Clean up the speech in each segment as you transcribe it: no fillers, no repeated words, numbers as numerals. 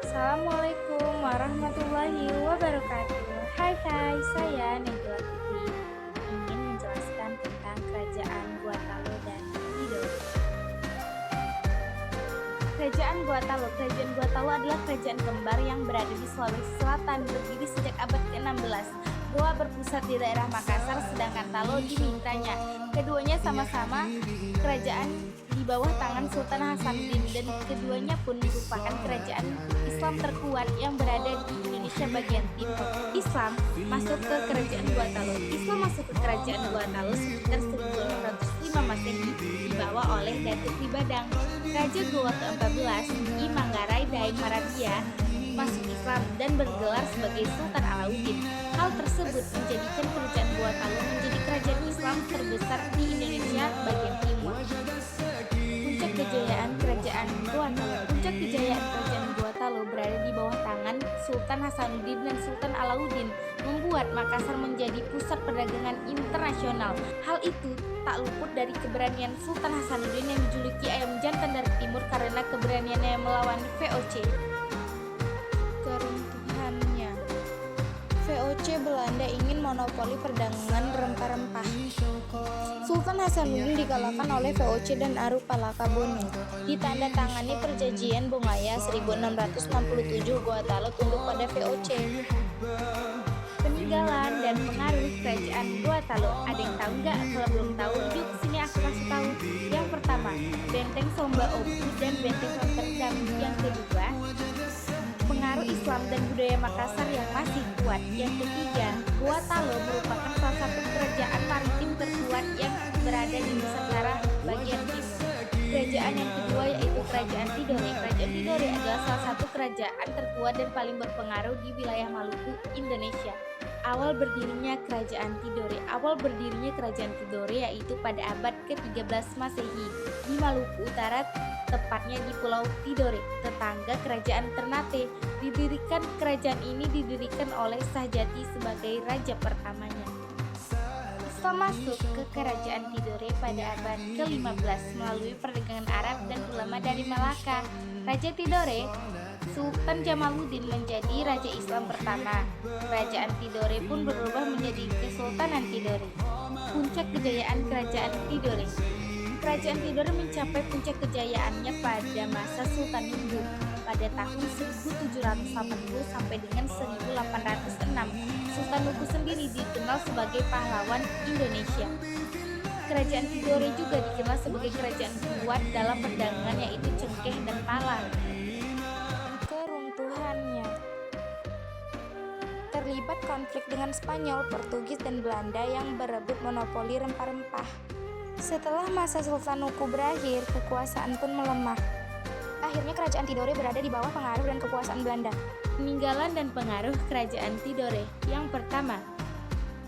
Assalamualaikum warahmatullahi wabarakatuh. Hai, saya Najwa Fitri ingin menjelaskan tentang kerajaan Guatalo dan Tidore. Kerajaan Guatalo adalah kerajaan kembar yang berada di Sulawesi Selatan, berdiri sejak abad ke-16. Goa berpusat di daerah Makassar, sedangkan Talo di mitranya. Keduanya sama-sama kerajaan di bawah tangan Sultan Hasanuddin, dan keduanya pun merupakan kerajaan Islam terkuat yang berada di Indonesia bagian timur. Islam masuk ke kerajaan Guatalo sekitar 1605 Masehi, dibawa oleh Datuk Sri Badang. Raja Goa ke-14, I Manggarai Dai Marabia, masuk Islam dan bergelar sebagai Sultan Alauddin. Hal tersebut menjadikan kerajaan Guatalo menjadi kerajaan Islam terbesar di Indonesia bagian timur. Puncak kejayaan kerajaan Guatalo berada di bawah tangan Sultan Hasanuddin dan Sultan Alauddin, membuat Makassar menjadi pusat perdagangan internasional. Hal itu tak luput dari keberanian Sultan Hasanuddin yang dijuluki ayam jantan dari timur karena keberaniannya melawan VOC. Keruntuhannya, VOC Belanda ingin monopoli perdagangan rempah-rempah. Sultan Hasanuddin dikalahkan oleh VOC dan Arupalakabonu. Ditandatangani Perjanjian Bongaya 1667, Guatalo tunduk pada VOC. Peninggalan dan pengaruh kerajaan Guatalo. Ada yang tahu nggak? Kalau belum tahu, yuk sini aku kasih tahu. Yang pertama, Benteng Somba Opu dan Benteng Rotterdam. Yang kedua, pengaruh Islam dan budaya Makassar yang masih kuat. Yang ketiga, Guatalo merupakan salah satu kerajaan maritim terkuat yang berada di Nusantara bagian timur. Kerajaan yang kedua yaitu Kerajaan Tidore. Kerajaan Tidore adalah salah satu kerajaan terkuat dan paling berpengaruh di wilayah Maluku, Indonesia. Awal berdirinya Kerajaan Tidore yaitu pada abad ke-13 Masehi di Maluku Utara, tepatnya di Pulau Tidore, tetangga Kerajaan Ternate. Kerajaan ini didirikan oleh Sahjati sebagai raja pertamanya. Islam masuk ke Kerajaan Tidore pada abad ke-15 melalui perdagangan Arab dan ulama dari Malaka. Raja Tidore, Sultan Jamaluddin, menjadi raja Islam pertama. Kerajaan Tidore pun berubah menjadi Kesultanan Tidore. Puncak kejayaan Kerajaan Tidore. Kerajaan Tidore mencapai puncak kejayaannya pada masa Sultan Hulu pada tahun 1780 sampai dengan 1806. Sultan Hulu sendiri dikenal sebagai pahlawan Indonesia. Kerajaan Tidore juga dikenal sebagai kerajaan kuat dalam perdagangan, yaitu cengkeh dan pala. Keruntuhannya, terlibat konflik dengan Spanyol, Portugis, dan Belanda yang berebut monopoli rempah-rempah. Setelah masa Sultan Huku berakhir, kekuasaan pun melemah. Akhirnya Kerajaan Tidore berada di bawah pengaruh dan kekuasaan Belanda. Peninggalan dan pengaruh Kerajaan Tidore. Yang pertama,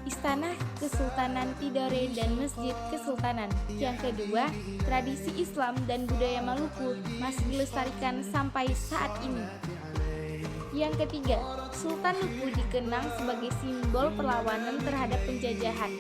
Istana Kesultanan Tidore dan Masjid Kesultanan. Yang kedua, tradisi Islam dan budaya Maluku masih dilestarikan sampai saat ini. Yang ketiga, Sultan Huku dikenang sebagai simbol perlawanan terhadap penjajahan.